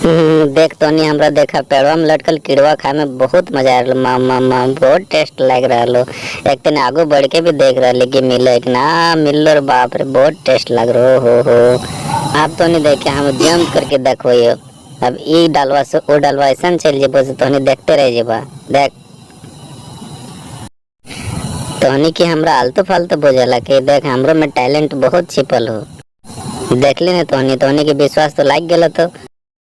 देख तोनी हमरा देखा पेड़वा में लटकल किड़वा खाए में बहुत मजा आ रहा। मामा बहुत टेस्ट लग रहा लो। एक दिन आगू बढ़ के भी देख रहा कि मिलो एक ना मिलो रे, बाप रे बहुत टेस्ट लग रहा हो। आप तो नहीं देखे, हम जंप करके देखो ये। अब ई डालवा से ओ डालवा ऐसा चल जेबो से तोनी देखते रह जेबा। देख तोनी की हमरा आलतू फालतू बोझला कि देख हमरो में टैलेंट बहुत छिपल हो। देख ली ना तोनी के विश्वास तो लाग गेल तो।